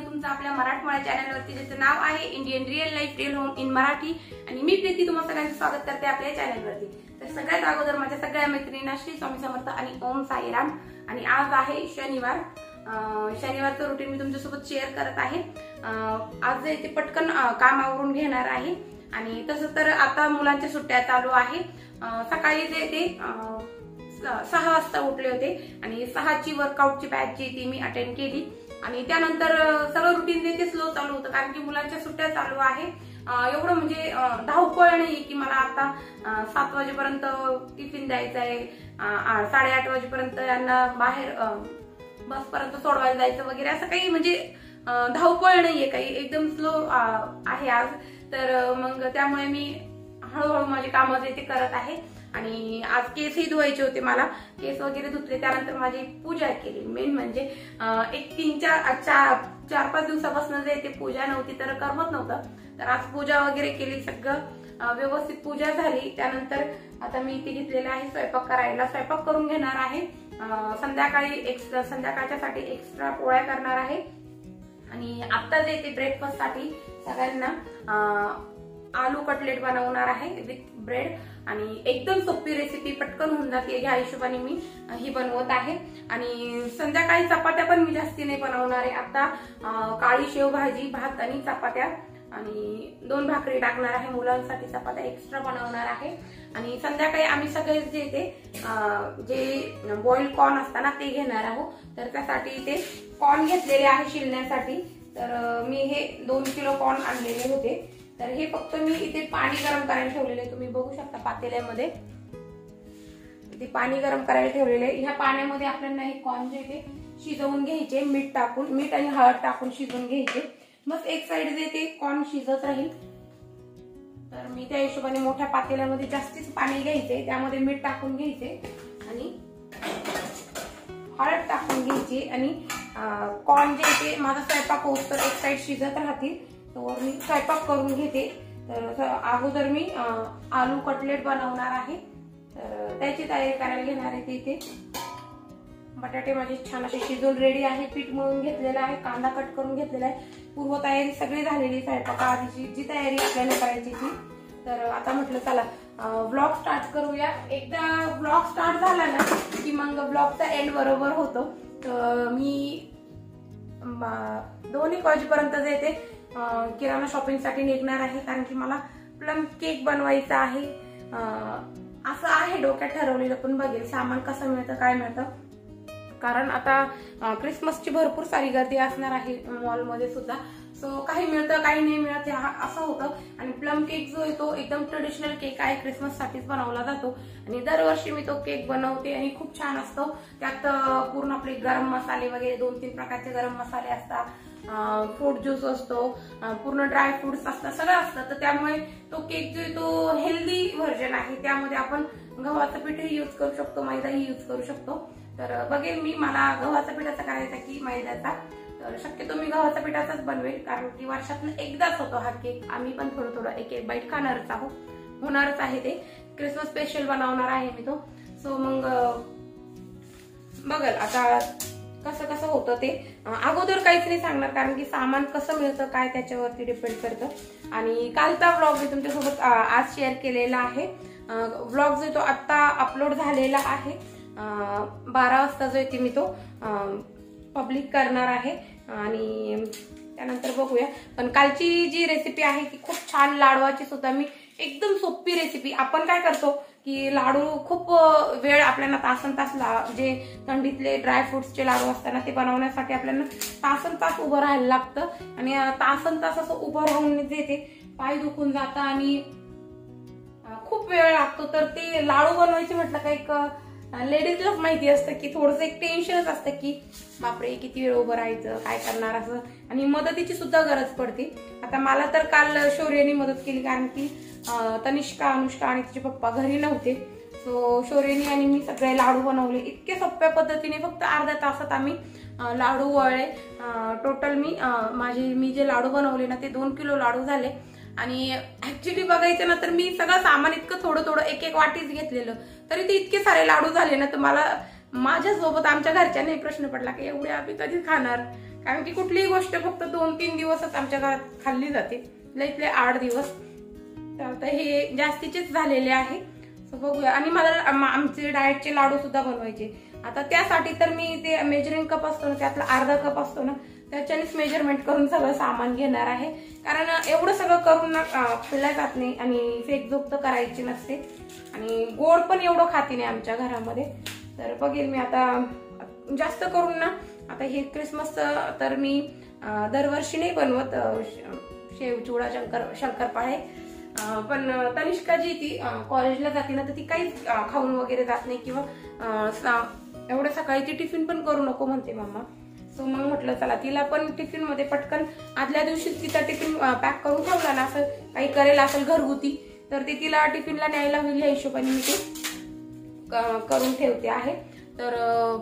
तुमचं आपल्या मराठमोळा चॅनलवरती ज्याचं नाव आहे Indian real life real home in Marathi आणि मी प्रीती तुम्हा सगळ्यांचं स्वागत करते आपल्या चॅनलवरती। तर सगळ्यात अगोदर माझ्या सगळ्या मैत्रिणींना श्री स्वामी समर्थ आणि ओम साईराम। आणि आज आहे शनिवार, शनिवारचं रुटीन मी तुमच्यासोबत शेअर करत आहे। आज ते पटकन काम आवरून घेणार आहे आणि तसं तर आता मुलांच्या सुट्ट्या चालू आहे। सकाळी ते 6 वाजता उठले होते आणि 6ची वर्कआउटची बॅच जी ती मी अटेंड केली आणि त्यानंतर सगळं रुटीन ते स्लो चालू होतं कारण की मुलांच्या सुट्ट्या चालू आहे। एवढं म्हणजे धावपळ नाही की मला आता 7 वाजेपर्यंत टिफिन द्यायचा आहे, 8:30 वाजेपर्यंत यांना बाहेर बस पर्यंत सोडवायला जायचं वगैरे असं काही म्हणजे धावपळ नाहीये, काही एकदम स्लो आहे आज। तर मग त्यामुळे मी हळूहळू माझे कामं जे ते करत आहे आणि आज केसही धुवायचे होते मला, केस वगैरे धुतले त्यानंतर माझी पूजा केली। मेन म्हणजे एक 4-5 दिवसापासून जे ते पूजा नव्हती तर करमत नव्हतं, तर आज पूजा वगैरे केली, सगळं व्यवस्थित पूजा झाली। त्यानंतर आता मी इथे घेतलेलं आहे स्वयंपाक करायला, स्वयंपाक करून घेणार आहे। संध्याकाळच्यासाठी एक्स्ट्रा पोळ्या करणार आहे आणि आता जे ते ब्रेकफास्ट साठी सगळ्यांना आलू कटलेट बनवणार आहे विथ ब्रेड आणि एकदम सोपी रेसिपी, पटकन होऊन जाते ह्या हिशोबाने मी ही बनवत आहे। आणि संध्याकाळी चपात्या पण मी जास्ती नाही बनवणार आहे, आता काळी शेव भाजी, भात आणि चपात्या आणि 2 भाकरी टाकणार आहे, मुलांसाठी चपात्या एक्स्ट्रा बनवणार आहे। आणि संध्याकाळी आम्ही सगळे जे बॉइल कॉर्न असताना ते घेणार आहोत, तर त्यासाठी ते कॉर्न घेतलेले आहे शिलण्यासाठी। तर मी हे 2 किलो कॉर्न आणलेले होते, तर हे फक्त मी इथे पाणी गरम करायला ठेवलेले, तुम्ही बघू शकता पातेल्यामध्ये इथे पाणी गरम करायला ठेवलेले। ह्या पाण्यामध्ये आपल्याला हे कॉर्न जे ते शिजवून घ्यायचे, मीठ आणि हळद टाकून शिजवून घ्यायचे। मग एक साइड जे ते कॉर्न शिजत राहील, तर मी त्या हिशोबाने मोठ्या पातेल्यामध्ये जास्तीच पाणी घ्यायचे, त्यामध्ये मीठ टाकून घ्यायचे आणि हळद टाकून घ्यायची आणि कॉर्न जे ते माझा स्वयंपाक होत तर एक साइड शिजत राहतील, तर मी स्वयंपाक करून घेते। तर अगोदर मी आलू कटलेट बनवणार आहे, तर त्याची तयारी करायला घेणार आहे। इथे बटाटे माझे छान असे शिजून रेडी आहे, पीठ मळून घेतलेलं आहे, कांदा कट करून घेतलेला आहे, पूर्व तयारी सगळी झालेली स्वयंपाका आधीची जी तयारी आपल्याला करायची ती। तर आता म्हटलं चला ब्लॉग स्टार्ट करूया। एकदा ब्लॉग स्टार्ट झाला ना की मग ब्लॉगचा एंड बरोबर होतो। तर मी 2-1 वाजेपर्यंत जे ते किराणा शॉपिंग साठी निघणार आहे कारण की मला प्लम केक बनवायचा आहे। असं आहे डोक्यात ठरवलेलं, पण बघेल सामान कसं मिळतं काय मिळतं, कारण आता क्रिसमसची भरपूर सारी गर्दी असणार आहे मॉलमध्ये सुद्धा। सो काही मिळतं काही नाही मिळत असं होतं। आणि प्लम केक जो आहे तो एकदम ट्रेडिशनल केक आहे, क्रिसमस साठीच बनवला जातो आणि दरवर्षी मी तो केक बनवते आणि खूप छान असतो। त्यात पूर्ण आपले गरम मसाले वगैरे 2-3 प्रकारचे गरम मसाले असतात, फ्रूट ज्यूस असतो, पूर्ण ड्राय फ्रुट्स असतात, सगळं असतं। तर त्यामुळे तो केक जो आहे तो हेल्दी व्हर्जन आहे, त्यामध्ये आपण गव्हाचं पीठही यूज करू शकतो, मैदाही यूज करू शकतो। तर बघेल मी मला गव्हाचा पिठाचा करायचा की मैद्याचा, तर शक्यतो मी गव्हाचा पिठाचाच बनवेल कारण की वर्षातून एकदाच होतो हा केक। आम्ही पण थोडं 1-1 बाईट खाणारच आहोत, होणारच आहे, ते क्रिसमस स्पेशल बनवणार आहे मी तो। सो मग बघल आता कसं होतं ते। अगोदर काहीच नाही सांगणार कारण की सामान कसं मिळतं काय त्याच्यावरती डिपेंड करतं। आणि कालचा व्लॉग मी तुमच्यासोबत आज शेअर केलेला आहे, व्लॉग जो तो आता अपलोड झालेला आहे, 12 वाजता जो आहे मी तो पब्लिक करणार आहे आणि त्यानंतर बघूया। पण कालची जी रेसिपी आहे ती खूप छान, लाडवाची सुद्धा मी एकदम सोपी रेसिपी। आपण काय करतो की की लाडू खूप वेळ आपल्याला तासन तास जे थंडीतले ड्रायफ्रुट्सचे लाडू असताना ते बनवण्यासाठी आपल्याला तासन तास उभं राहायला लागतं आणि तासन तास असं उभं राहून ते पाय दुखून जातं आणि खूप वेळ लागतो. तर ते लाडू बनवायचे म्हटलं का एक लेडीजलाच माहिती असतं की थोडंसं एक टेन्शनच असतं की बापरे किती वेळ उभं राहायचं, काय करणार असं, आणि मदतीची सुद्धा गरज पडते. आता मला तर काल शौर्यनी मदत केली कारण की तनिष्का, अनुष्का आणि तिचे पप्पा घरी नव्हते. सो शौर्यनी आणि मी सगळे लाडू बनवले इतके सोप्या पद्धतीने. फक्त अर्ध्या तासात आम्ही लाडू वळले. टोटल मी जे लाडू बनवले ना ते 2 किलो लाडू झाले. आणि ऍक्च्युली बघायचं ना तर मी सगळं सामान इतकं थोडं थोडं एक एक वाटीच घेतलेलं, तरी ते इतके सारे लाडू झाले ना. तर मला माझ्यासोबत आमच्या घरच्यांनी प्रश्न पडला की एवढे आम्ही कधी खाणार, कारण की कुठलीही गोष्ट फक्त 2-3 दिवसच आमच्या घरात खाल्ली जाते, लईतले 8 दिवस. तर हे जास्तीचेच झालेले आहे. सो बघूया. आणि मला आमचे डाएटचे लाडू सुद्धा बनवायचे. आता त्यासाठी तर मी ते मेजरिंग कप असतो ना त्यातला अर्धा कप असतो ना त्याच्यानेच मेजरमेंट करून सगळं सामान घेणार आहे. कारण एवढं सगळं करून ना खाल्ल्या जात नाही आणि फेकझोक तर करायची नसते आणि गोड पण एवढं खाती नाही आमच्या घरामध्ये. तर बघेल मी आता जास्त करून ना. आता हे क्रिसमस तर मी दरवर्षी नाही बनवत शेव, चिवडा, शंकरपाळे. पण तनिष्का जी ती कॉलेजला जाते ना तर ती काहीच खाऊन वगैरे जात नाही किंवा एवढं सकाळी ती टिफिन पण करू नको म्हणते मम्मा. सो मग म्हटलं चला तिला पण टिफिन मध्ये पटकन आदल्या दिवशी तिचा टिफिन पॅक करून ठेवला ना, असं काही करेल असेल घरगुती तर ते तिला टिफिनला न्यायला होईल या हिशोबाने मी ते करून ठेवते आहे. तर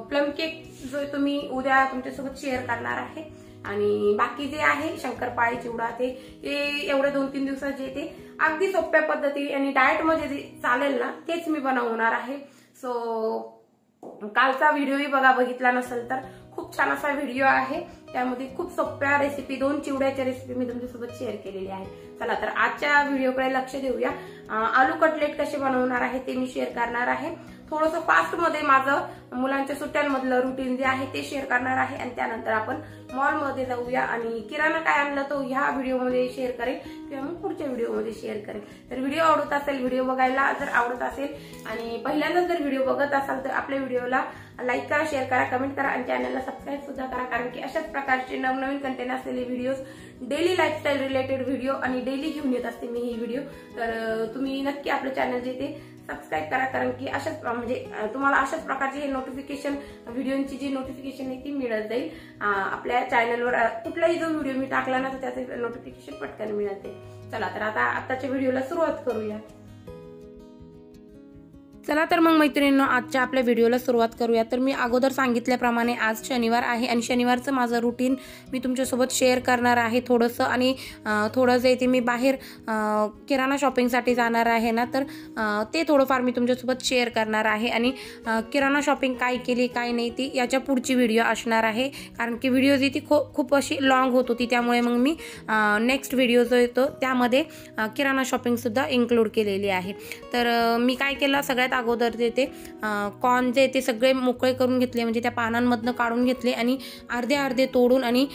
प्लम केक जो तुम्ही उद्या तुमच्यासोबत शेअर करणार आहे आणि बाकी जे आहे शंकरपाळे, चिवडा ते एवढ्या 2-3 दिवसात जे ते अगदी सोप्या पद्धती आणि डाएट मध्ये जे चालेल ना तेच मी बनवणार आहे. सो कालचा व्हिडिओही बघितला नसेल तर खूप छान असा व्हिडिओ आहे. त्यामध्ये खूप सोप्या रेसिपी 2 चिवड्याच्या रेसिपी मी तुमच्यासोबत शेअर केलेली आहे. चला तर आजच्या व्हिडिओकडे लक्ष देऊया. आलू कटलेट कसे बनवणार आहे ते मी शेअर करणार आहे. थोडंसं फास्ट मध्ये माझं मुलांच्या सुट्ट्यांमधलं रुटीन जे आहे ते शेअर करणार आहे आणि त्यानंतर आपण मॉलमध्ये जाऊया आणि किराणा काय आणलं तो ह्या व्हिडिओमध्ये शेअर करेल किंवा मग पुढच्या व्हिडिओमध्ये शेअर करेल. तर व्हिडिओ आवडत असेल, व्हिडिओ बघायला जर आवडत असेल आणि पहिल्यांदा जर व्हिडिओ बघत असाल तर आपल्या व्हिडिओला लाईक करा, शेअर करा, कमेंट करा आणि चॅनलला सबस्क्राईब सुद्धा करा. कारण की अशाच प्रकारचे नवनवीन कंटेंट असलेले videos, daily lifestyle related video आणि डेली घेऊन येत असते मी ही व्हिडिओ. तर तुम्ही नक्की आपलं चॅनल जे ते सबस्क्राईब करा. कारण की अशाच म्हणजे तुम्हाला अशाच प्रकारचे हे नोटिफिकेशन व्हिडिओची जी नोटिफिकेशन आहे ती मिळत जाईल. आपल्या चॅनलवर कुठलाही जो व्हिडिओ मी टाकला ना तर त्याचे नोटिफिकेशन पटकन मिळते. चला तर आता आताच्या व्हिडिओला सुरुवात करूया. चला तर मग मैत्रिणींनो आजच्या आपल्या व्हिडिओला सुरुवात करूया. तर मी अगोदर सांगितल्याप्रमाणे आज शनिवार आहे आणि शनिवारचं माझं रुटीन मी तुमच्यासोबत शेअर करणार आहे थोडंसं. आणि थोडं जे ते मी बाहेर किराणा शॉपिंगसाठी जाणार आहे ना तर ते थोडंफार मी तुमच्यासोबत शेअर करणार आहे. आणि किराणा शॉपिंग काय केली काय नाही ती याच्या पुढची व्हिडिओ असणार आहे. कारण की व्हिडिओ जी ती खूप अशी लॉंग होत होती त्यामुळे मग मी नेक्स्ट व्हिडिओ जो येतो त्यामध्ये किराणा शॉपिंगसुद्धा इन्क्लूड केलेली आहे. तर मी काय केलं, सगळ्यात अगोदर ते कॉर्न जे ते सगळे मोकळे करून घेतले, म्हणजे त्या पानांमधनं काढून घेतले आणि अर्धे अर्धे तोडून आणि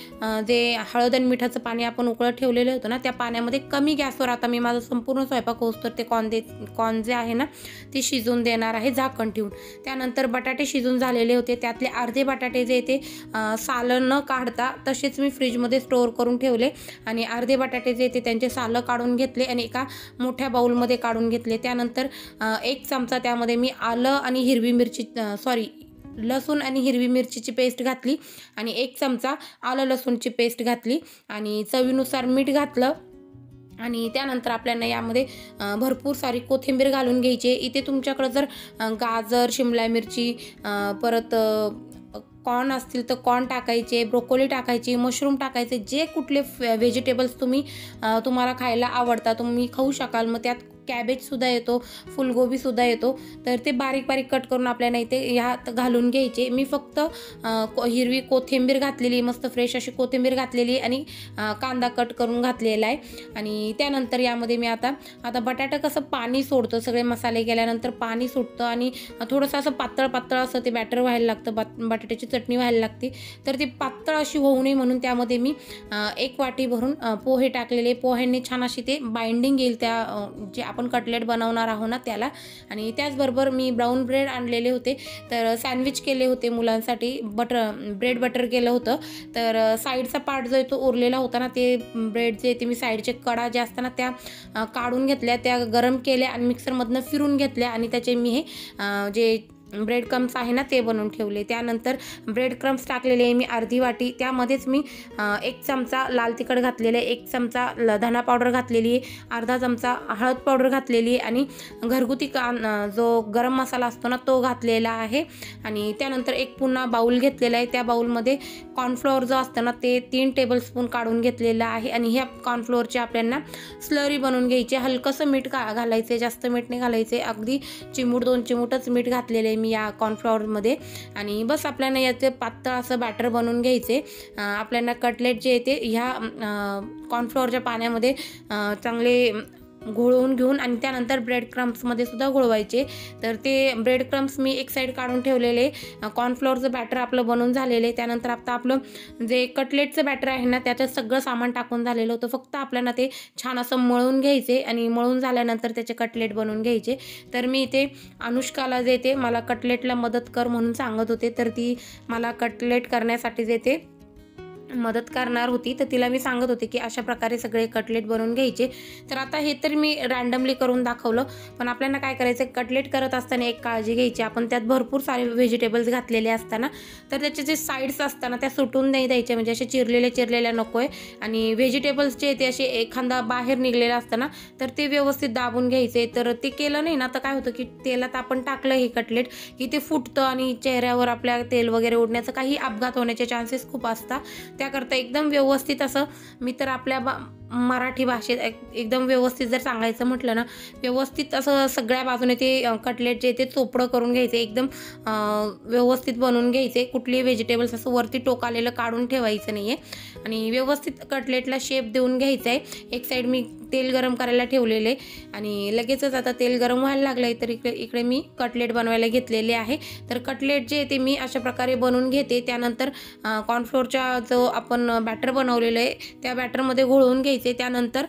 जे हळद आणि मिठाचं पाणी आपण उकळत ठेवलेलं होतं ना त्या पाण्यामध्ये कमी गॅसवर आता मी माझा संपूर्ण स्वयंपाक होतो तर ते कॉर्न जे आहे ना ते शिजवून देणार आहे झाकण ठेवून. त्यानंतर बटाटे शिजून झालेले होते, त्यातले अर्धे बटाटे जे ते सालं न काढता तसेच मी फ्रीजमध्ये स्टोअर करून ठेवले आणि अर्धे बटाटे जे ते त्यांचे सालं काढून घेतले आणि एका मोठ्या बाउलमध्ये काढून घेतले. त्यानंतर 1 चमचा त्यामध्ये मी आलं आणि हिरवी मिरची लसूण आणि हिरवी मिरचीची पेस्ट घातली आणि 1 चमचा आलं लसूणची पेस्ट घातली आणि चवीनुसार मीठ घातलं. आणि त्यानंतर आपल्याला यामध्ये भरपूर सारी कोथिंबीर घालून घ्यायची. इथे तुमच्याकडे जर गाजर, शिमला मिरची, परत कॉर्न असतील तर कॉर्न टाकायचे, ब्रोकोली टाकायची, मशरूम टाकायचे, जे कुठले व्हेजिटेबल्स तुम्हाला खायला आवडतात तुम्ही खाऊ शकाल. मग त्यात कॅबेजसुद्धा येतो, फुलगोबीसुद्धा येतो. तर ते बारीक बारीक कट करून आपल्याला इथे ह्यात घालून घ्यायचे. मी फक्त हिरवी कोथिंबीर घातलेली, मस्त फ्रेश अशी कोथिंबीर घातलेली आणि कांदा कट करून घातलेला आहे. आणि त्यानंतर यामध्ये मी आता बटाटा कसं पाणी सोडतं, सगळे मसाले गेल्यानंतर पाणी सुटतं आणि थोडंसं असं पातळ असं ते बॅटर व्हायला लागतं, बटाट्याची चटणी व्हायला लागते. तर ती पातळ अशी होऊ नये म्हणून त्यामध्ये मी 1 वाटी भरून पोहे टाकलेले. पोह्यांनी छान अशी ते बाइंडिंग येईल त्या जे आपण कटलेट बनवणार आहोत ना त्याला. आणि त्याचबरोबर मी ब्राऊन ब्रेड आणलेले होते, तर सँडविच केले होते मुलांसाठी, ब्रेड बटर केलं होतं. तर साईडचा पार्ट जो आहे तो उरलेला होता ना, ते ब्रेड जे ते मी साईडचे कडा जे असताना त्या काढून घेतल्या, त्या गरम केल्या आणि मिक्सरमधनं फिरून घेतल्या आणि त्याचे मी हे जे ब्रेड क्रम्स आहे ना ते बनवून ठेवले. त्यानंतर ब्रेड क्रम्स टाकलेले आहे मी अर्धी वाटी. त्यामध्येच मी 1 चमचा लाल तिखट घातलेलं आहे, 1 चमचा धना पावडर घातलेली आहे, अर्धा चमचा हळद पावडर घातलेली आहे आणि घरगुती जो गरम मसाला असतो ना तो घातलेला आहे. आणि त्यानंतर एक पुन्हा बाऊल घेतलेला आहे, त्या बाऊलमध्ये कॉर्नफ्लॉवर जो असतं ना ते 3 टेबलस्पून काढून घेतलेलं आहे. आणि ह्या कॉर्नफ्लॉवरची आपल्याला स्लरी बनवून घ्यायची. हलकंसं मीठ घालायचं, जास्त मीठ नाही घालायचे, अगदी चिमूट 2 चिमूटच मीठ घातलेलं आहे मी या कॉर्नफ्लॉवरमध्ये. आणि बस आपल्याला याचे पातळ असं बॅटर बनवून घ्यायचे. आपल्याला कटलेट जे येते ह्या कॉर्नफ्लॉवरच्या पाण्यामध्ये चांगले घोळवून घेऊन आणि त्यानंतर ब्रेड क्रम्समध्ये सुद्धा घोळवायचे. तर ते ब्रेड क्रम्स मी एक साईड काढून ठेवलेले. कॉर्नफ्लॉवरचं बॅटर आपलं बनवून झालेलं आहे. त्यानंतर आता आपलं जे कटलेटचं बॅटर आहे ना त्याच्यात सगळं सामान टाकून झालेलं होतं, फक्त आपल्याला ते छान असं मळून घ्यायचे आणि मळून झाल्यानंतर त्याचे कटलेट बनवून घ्यायचे. तर मी इथे अनुष्काला जे ते मला कटलेटला मदत कर म्हणून सांगत होते, तर ती मला कटलेट करण्यासाठी जे ते मदत करणार होती. तर तिला मी सांगत होते की अशा प्रकारे सगळे कटलेट बनवून घ्यायचे. तर आता हे तर मी रँडमली करून दाखवलं, पण आपल्याला काय करायचं, कटलेट करत असताना एक काळजी घ्यायची. आपण त्यात भरपूर सारे व्हेजिटेबल्स घातलेले असताना तर त्याचे जे साईड्स असताना त्या सुटून नाही द्यायचे, म्हणजे असे चिरलेल्या नको आहे. आणि व्हेजिटेबल्स जे ते असे एखादा बाहेर निघलेला असताना तर ते व्यवस्थित दाबून घ्यायचे. तर ते केलं नाही ना तर काय होतं की तेलात आपण टाकलं हे कटलेट की ते फुटतं आणि चेहऱ्यावर आपल्या तेल वगैरे उडण्याचं काही अपघात होण्याचे चान्सेस खूप असतात. त्याकरता एकदम व्यवस्थित असं, मी तर आपल्या मराठी भाषेत एकदम व्यवस्थित जर सांगायचं म्हटलं ना, व्यवस्थित असं सगळ्या बाजूने ते कटलेट जे ते चोपडं करून घ्यायचे, एकदम व्यवस्थित बनवून घ्यायचे. कुठलीही व्हेजिटेबल्स असं वरती टोकालेलं काढून ठेवायचं नाही आहे आणि व्यवस्थित कटलेटला शेप देऊन घ्यायचा आहे. एक साईड मी तेल गरम करायला ठेवलेले आणि लगेचच आता तेल गरम व्हायला लागलं आहे, तर इकडे मी कटलेट बनवायला घेतलेले आहे. तर कटलेट जे ते मी अशा प्रकारे बनवून घेते. त्यानंतर कॉर्नफ्लोअरचा जो आपण बॅटर बनवलेलं आहे त्या बॅटरमध्ये घोळवून घ्यायचे. त्यानंतर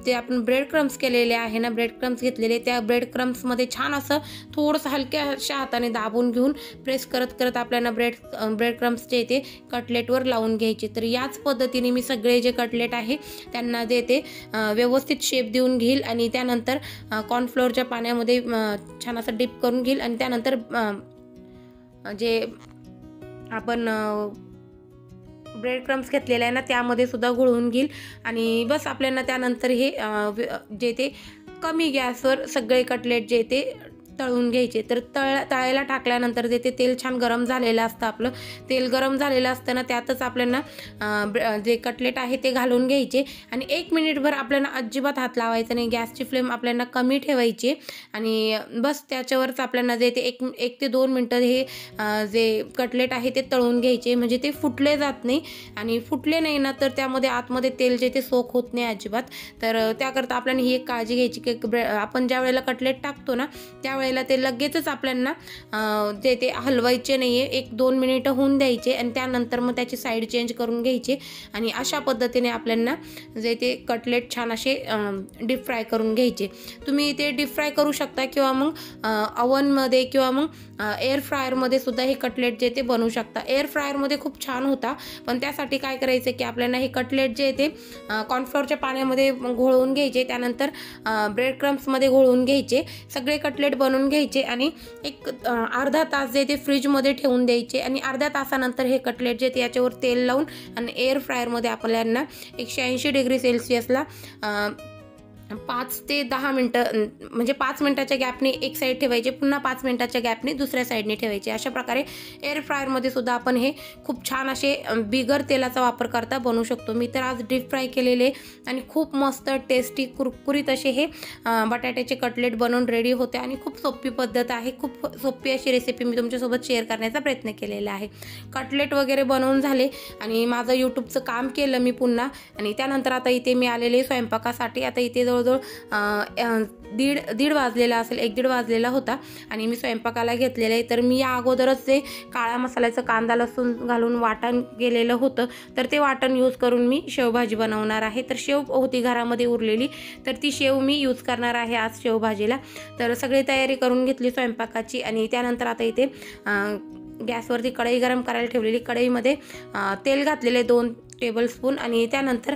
जे आपण ब्रेड क्रम्स केलेले आहे ना, ब्रेड क्रम्स घेतलेले, त्या ब्रेड क्रम्समध्ये छान असं थोडंसं हलक्याशा हाताने दाबून घेऊन प्रेस करत आपल्याला ब्रेड क्रम्स जे ते कटलेटवर लावून घ्यायचे. तर याच पद्धतीने मी सगळे जे कटलेट आहे त्यांना जे ते व्यवस्थित शेप देऊन घेईल आणि त्यानंतर कॉर्नफ्लोअरच्या पाण्यामध्ये छान असं डिप करून घेईल आणि त्यानंतर जे आपण ब्रेड क्रम्स घेतलेले आहे ना त्यामध्ये सुद्धा घोळवून घेईल. आणि बस आपल्याला त्यानंतर हे जे ते कमी गॅसवर सगळे कटलेट जे ते तळून घ्यायचे. तर तळायला टाकल्यानंतर जे ते तेल छान गरम झालेलं असतं, आपलं तेल गरम झालेलं असताना त्यातच आपल्याला जे कटलेट आहे ते घालून घ्यायचे आणि 1 मिनिटभर आपल्याला अजिबात हात लावायचा नाही. गॅसची फ्लेम आपल्याला कमी ठेवायची आणि बस त्याच्यावरच आपल्याला जे ते 1 ते 2 मिनटं हे जे कटलेट आहे ते तळून घ्यायचे, म्हणजे ते फुटले जात नाही. आणि फुटले नाही ना तर त्यामध्ये आतमध्ये तेल जे ते सोक होत नाही अजिबात. तर त्याकरता आपल्याला ही एक काळजी घ्यायची की आपण ज्या वेळेला कटलेट टाकतो ना त्यावेळेला ते लगेचच आपल्याला जे ते हलवायचे नाही आहे, 1-2 मिनिटं होऊन द्यायचे आणि त्यानंतर मग त्याची साईड चेंज करून घ्यायचे. आणि अशा पद्धतीने आपल्याला जे ते कटलेट छान असे डीप फ्राय करून घ्यायचे. तुम्ही ते डीप फ्राय करू शकता किंवा मग अवनमध्ये किंवा मग एअर फ्रायरमध्ये सुद्धा हे कटलेट जे ते बनवू शकता. एअर फ्रायरमध्ये खूप छान होता, पण त्यासाठी काय करायचं की आपल्याला हे कटलेट जे ते कॉर्नफ्लोअरच्या पाण्यामध्ये घोळवून घ्यायचे, त्यानंतर ब्रेड क्रम्समध्ये घोळवून घ्यायचे, सगळे कटलेट बनवून घ्यायचे आणि एक अर्धा तास जे ते फ्रीजमध्ये ठेवून द्यायचे. आणि अर्ध्या तासानंतर हे कटलेट जे ते याच्यावर तेल लावून आणि एअर फ्रायरमध्ये आपल्याला 180 डिग्री सेल्सिअसला 5 ते 10 मिनटं, म्हणजे 5 मिनटाच्या गॅपने एक साईड ठेवायचे, पुन्हा 5 मिनटाच्या गॅपने दुसऱ्या साईडने ठेवायचे. अशा प्रकारे एअर फ्रायरमध्ये सुद्धा आपण हे खूप छान असे बिगर तेलाचा वापर करता बनवू शकतो. मी तर आज डीप फ्राय केलेले आणि खूप मस्त टेस्टी कुरकुरीत असे हे बटाट्याचे कटलेट बनवून रेडी होते आणि खूप सोपी पद्धत आहे. खूप सोपी अशी रेसिपी मी तुमच्यासोबत शेअर करण्याचा प्रयत्न केलेला आहे. कटलेट वगैरे बनवून झाले आणि माझं यूट्यूबचं काम केलं मी पुन्हा आणि त्यानंतर आता इथे मी आलेले स्वयंपाकासाठी. आता इथे जवळ जवळजवळ दीड वाजलेला असेल, 1-1:30 वाजलेला होता आणि मी स्वयंपाकाला घेतलेलं आहे. तर मी या अगोदरच ते काळ्या मसाल्याचं कांदा लसूण घालून वाटण केलेलं होतं, तर ते वाटण यूज करून मी शेवभाजी बनवणार आहे. तर शेव होती घरामध्ये उरलेली, तर ती शेव मी यूज करणार आहे आज शेवभाजीला. तर सगळी तयारी करून घेतली स्वयंपाकाची आणि त्यानंतर आता इथे गॅसवरती कढई गरम करायला ठेवलेली. कढईमध्ये तेल घातलेले 2 टेबलस्पून आणि त्यानंतर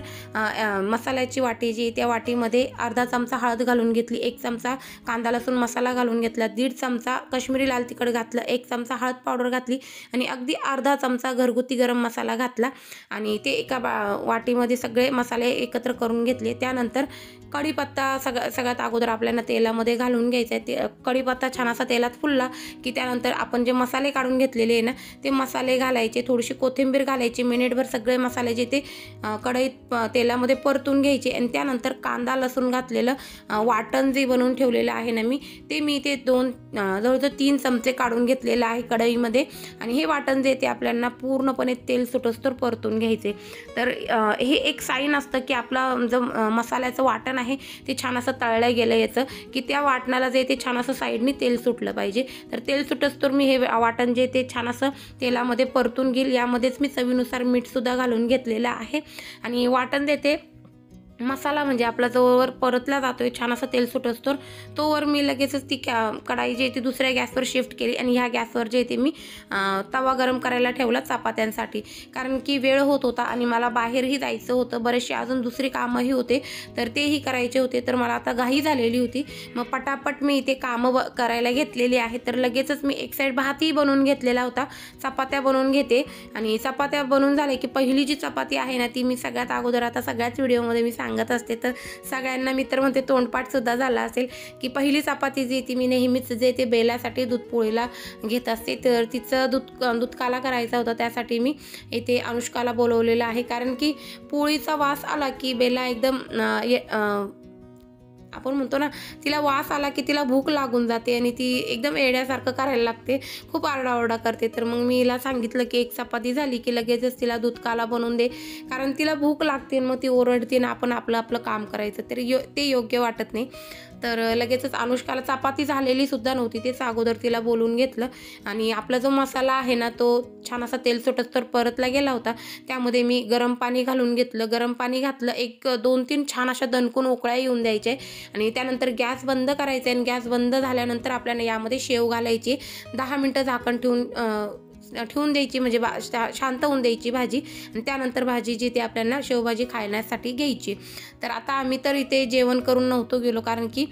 मसाल्याची वाटी जी त्या वाटीमध्ये अर्धा चमचा हळद घालून घेतली, 1 चमचा कांदा लसूण मसाला घालून घेतला, 1.5 चमचा काश्मीरी लाल तिखट घातलं, 1 चमचा हळद पावडर घातली आणि अगदी अर्धा चमचा घरगुती गरम मसाला घातला आणि ते एका वाटीमध्ये सगळे मसाले एकत्र करून घेतले. त्यानंतर कढीपत्ता सगळ्यात अगोदर आपल्याला तेलामध्ये घालून घ्यायचा आहे. ते कढीपत्ता छान असा तेलात फुलला की त्यानंतर आपण जे मसाले काढून घेतलेले आहे ना ते मसाले घालायचे, थोडीशी कोथिंबीर घालायची, मिनिटभर सगळे मसाले जे ते कढईत तेलामध्ये परतून घ्यायचे आणि त्यानंतर कांदा लसूण घातलेलं वाटण जे बनवून ठेवलेलं आहे ना मी ते जवळजवळ 3 चमचे काढून घेतलेलं आहे कढईमध्ये आणि हे वाटण जे ते आपल्याला पूर्णपणे तेल सुटोस्तर परतून घ्यायचे. तर हे एक साईन असतं की आपला जो मसाल्याचं वाटण आहे ते छान असं तळलं गेलं याचं की त्या वाटणाला जे ते छान असं साईडनी तेल सुटलं पाहिजे. तर तेल सुटोस्तर मी हे वाटण जे ते छान असं तेलामध्ये परतून घेईल. यामध्येच मी चवीनुसार मीठसुद्धा घालून घेतलेलं आहे आणि वाटण देते मसाला म्हणजे आपला जोवर परतला जातोय छान असं तेल सुटोस्तर तोवर मी लगेचच ती कढाई जी ती दुसऱ्या गॅसवर शिफ्ट केली आणि ह्या गॅसवर जे ते मी तवा गरम करायला ठेवला चपात्यांसाठी, कारण की वेळ होत होता आणि मला बाहेरही जायचं होतं, बरेचसे अजून दुसरी कामंही होते तर तेही करायचे होते. तर मला आता घाई झालेली होती, मग पटापट मी इथे कामं करायला घेतलेली आहे. तर लगेचच मी एक साईड भातही बनवून घेतलेला होता, चपात्या बनवून घेते आणि चपात्या बनवून झाल्या की पहिली जी चपाती आहे ना ती मी सगळ्यात अगोदर आता सगळ्याच व्हिडिओमध्ये मी सांगत असते, तर सगळ्यांना मी तर म्हणते तोंडपाठ सुद्धा झाला असेल की पहिली चपाती जी ती मी नेहमीच जे ते बेलासाठी दूध पोळीला घेत असते, तर तिचं दूध काला करायचा होता. त्यासाठी मी इथे अनुष्काला बोलवलेलं आहे, कारण की पोळीचा वास आला की बेला एकदम आपण म्हणतो ना तिला वास आला की तिला भूक लागून जाते आणि ती एकदम एड्यासारखं करायला लागते, खूप आरडाओरडा करते. तर मग मी हिला सांगितलं की एक चपाती झाली की लगेचच तिला दूध काला बनवून दे, कारण तिला भूक लागते मग ती ओरडते ना आपण आपलं काम करायचं, तर ते योग्य वाटत नाही. तर लगेचच अनुष्काला चपाती झालेली सुद्धा नव्हती, तेच अगोदर तिला बोलून घेतलं आणि आपला जो मसाला आहे ना तो छान असा तेल सुटोस्तर परतला गेला होता. त्यामध्ये मी गरम पाणी घालून घेतलं, गरम पाणी घातलं, 1-2-3 छान अशा दणकून उकळ्या येऊन द्यायचे आणि त्यानंतर गॅस बंद करायचा आणि गॅस बंद झाल्यानंतर आपल्याला यामध्ये शेव घालायची, 10 मिनटं झाकण ठेवून द्यायची, म्हणजे शांत होऊन द्यायची भाजी आणि त्यानंतर भाजी जी ती आपल्याला शेवभाजी खाण्यासाठी घ्यायची. तर आता आम्ही तर इथे जेवण करून नव्हतो गेलो, कारण की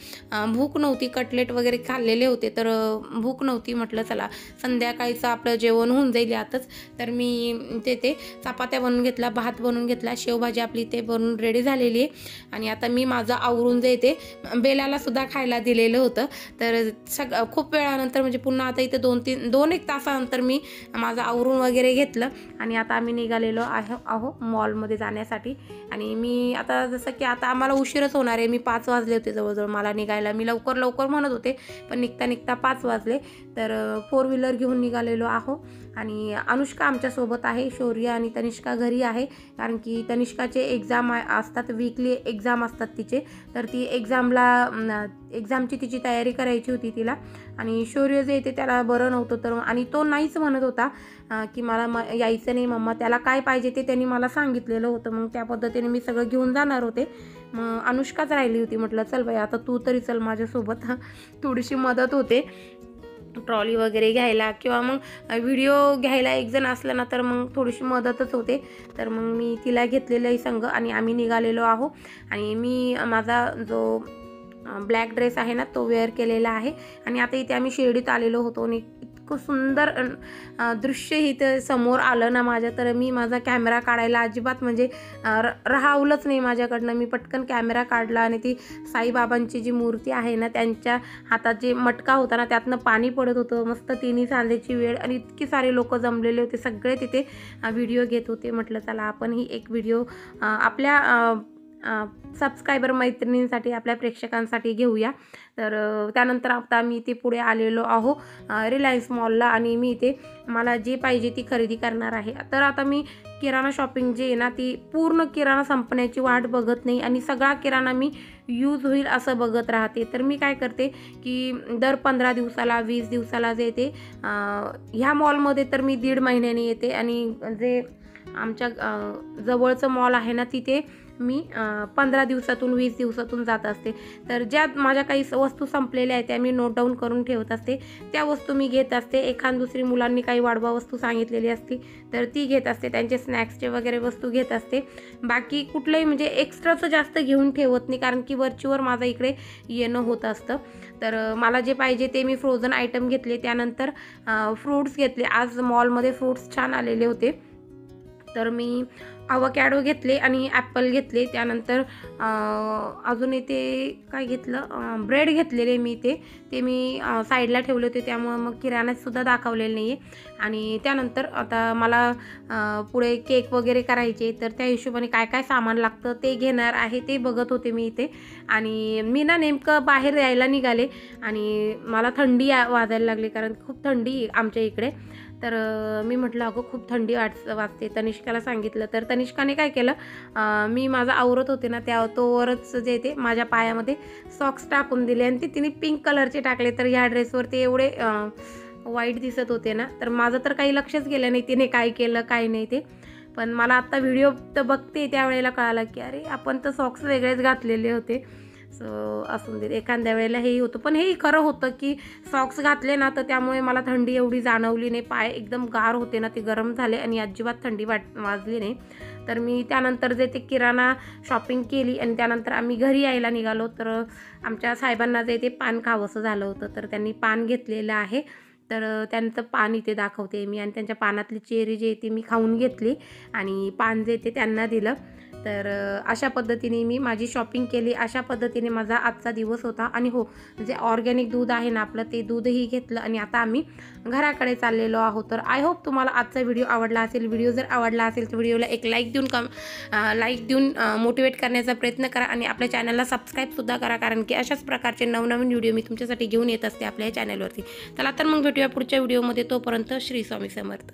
भूक नव्हती, कटलेट वगैरे खाल्लेले होते तर भूक नव्हती. म्हटलं चला संध्याकाळीचं आपलं जेवण होऊन जाईल यातच. तर मी ते चपात्या बनवून घेतला, भात बनवून घेतला, शेवभाजी आपली इथे बनवून रेडी झालेली आहे आणि आता मी माझं आवरून जे ते बेलाला सुद्धा खायला दिलेलं होतं. तर खूप वेळानंतर म्हणजे पुन्हा आता इथे 2-1 तासानंतर मी माझं आवरून वगैरे घेतलं आणि आता आम्ही निघालेलो आहो मॉलमध्ये जाण्यासाठी. आणि मी आता जसं की आता आम्हाला उशीरच होणार आहे, मी 5 वाजले होते जवळजवळ मला निघायला, मी लवकर म्हणत होते पण निघता 5 वाजले. तर 4 व्हीलर घेऊन निघालेलो आहो आणि अनुष्का आमच्यासोबत आहे, शौर्य आणि तनिष्का घरी आहे, कारण की तनिष्काचे एक्झाम असतात, वीकली एक्झाम असतात तिचे, तर ती एक्झामची तिची तयारी करायची होती तिला. आणि शौर्य जे येते त्याला बरं नव्हतं तर आणि तो नाहीच म्हणत होता की मला यायचं नाही मम्मा, त्याला काय पाहिजे ते त्यांनी मला सांगितलेलं होतं, मग त्या पद्धतीने मी सगळं घेऊन जाणार होते. मग अनुष्काच राहिली होती, म्हटलं चल बाई आता तू तरी चल माझ्यासोबत, थोडीशी मदत होते ट्रॉली वगैरे घ्यायला किंवा मग व्हिडिओ घ्यायला एक जण असलं ना तर मग थोडीशी मदतच होते. तर मग मी तिला घेतलेलं आहे संग आणि आम्ही निघालेलो आहो आणि मी माझा जो ब्लॅक ड्रेस आहे ना तो वेअर केलेला आहे आणि आता इथे आम्ही शिर्डीत आलेलो होतो आणि इतकं सुंदर दृश्य इथं समोर आलं ना माझ्या, तर मी माझा कॅमेरा काढायला अजिबात म्हणजे राहावलंच नाही माझ्याकडनं. मी पटकन कॅमेरा काढला आणि ती साईबाबांची जी मूर्ती आहे ना त्यांच्या हातात जे मटका होता ना त्यातनं पाणी पडत होतं, मस्त तिन्ही सांजेची वेळ आणि इतकी सारे लोक जमलेले होते, सगळे तिथे व्हिडिओ घेत होते. म्हटलं चला आपण ही एक व्हिडिओ आपल्या सबस्क्रायबर मैत्रिणींसाठी, आपल्या प्रेक्षकांसाठी घेऊया. तर त्यानंतर आता मी इथे पुढे आलेलो आहो रिलायन्स मॉलला आणि मी इथे मला जे पाहिजे ती खरेदी करणार आहे. तर आता मी किराणा शॉपिंग जे आहे ना, ती पूर्ण किराणा संपण्याची वाट बघत नाही आणि सगळा किराणा मी यूज होईल असं बघत राहते. तर मी काय करते की दर 15 दिवसाला 20 दिवसाला जे येते ह्या मॉलमध्ये तर मी 1.5 महिन्याने येते आणि जे आमच्या जवळचं मॉल आहे ना तिथे मी 15 दिवसातून 20 दिवसातून जात असते. तर ज्या माझ्या काही वस्तू संपलेल्या आहेत त्या मी नोट डाऊन करून ठेवत असते. त्या वस्तू मी घेत असते. एखाद दुसरी मुलांनी काही वाढवा वस्तू सांगितलेली असती तर ती घेत असते. त्यांचे स्नॅक्सचे वगैरे वस्तू घेत असते. बाकी कुठलंही म्हणजे एक्स्ट्राचं जास्त घेऊन ठेवत नाही, कारण की वरचीवर माझं इकडे येणं होत असतं. तर मला जे पाहिजे ते मी फ्रोझन आयटम घेतले. त्यानंतर फ्रूट्स घेतले. आज मॉलमध्ये फ्रूट्स छान आलेले होते. तर मी अवकॅडो घेतले आणि ॲपल घेतले. त्यानंतर अजून इथे काय घेतलं, ब्रेड घेतलेले मी ते मी साईडला ठेवले होते, त्यामुळे मग किराण्यातसुद्धा दाखवलेलं नाही आहे. आणि त्यानंतर आता मला पुढे केक वगैरे करायचे, तर त्या हिशोबाने काय काय सामान लागतं ते घेणार आहे, ते बघत होते मी इथे. आणि मी ना नेमकं बाहेर यायला निघाले आणि मला थंडी वाजायला लागली, कारण खूप थंडी आमच्या इकडे. तर मी म्हटलं अगं खूप थंडी वाजते. तनिष्काला सांगितलं. तर तनिष्काने काय केलं, मी माझं आवरत होते ना तोवरच जे ते माझ्या पायामध्ये सॉक्स टाकून दिले आणि ते तिने पिंक कलरचे टाकले. तर ह्या ड्रेसवर ते एवढे वाईट दिसत होते ना, तर माझं तर काही लक्षच गेलं नाही तिने काय केलं काय नाही ते. पण मला आत्ता व्हिडिओ तर बघते त्यावेळेला कळालं की अरे आपण तर सॉक्स वेगळेच घातलेले होते. सो असून दे, एखाद्या वेळेला हेही होतं. पण हेही खरं होतं की सॉक्स घातले ना तर त्यामुळे मला थंडी एवढी जाणवली नाही. पाय एकदम गार होते ना, ते गरम झाले आणि अजिबात थंडी वाजली नाही. तर मी त्यानंतर जे ते किराणा शॉपिंग केली आणि त्यानंतर आम्ही घरी यायला निघालो. तर आमच्या साहेबांना जे ते पान खावंसं झालं होतं, तर त्यांनी पान घेतलेलं आहे. तर त्यांचं पान इथे दाखवते मी आणि त्यांच्या पानातली चेरी जी आहे ती मी खाऊन घेतली आणि पान जे ते त्यांना दिलं. तर अशा पद्धतीने मी माझी शॉपिंग केली. अशा पद्धतीने माझा आजचा दिवस होता. आणि हो, जे ऑर्गॅनिक दूध आहे ना आपलं, ते दूधही घेतलं आणि आता आम्ही घराकडे चाललेलो आहोत. तर आय होप तुम्हाला आजचा व्हिडिओ आवडला असेल. व्हिडिओ जर आवडला असेल तर व्हिडिओला एक लाईक देऊन मोटिवेट करण्याचा प्रयत्न करा आणि आपल्या चॅनलला सबस्क्राईबसुद्धा करा, कारण की अशाच प्रकारचे नवनवीन व्हिडिओ मी तुमच्यासाठी घेऊन येत असते आपल्या चॅनलवरती. चला तर मग भेटूया पुढच्या व्हिडिओमध्ये. तोपर्यंत श्री स्वामी समर्थ.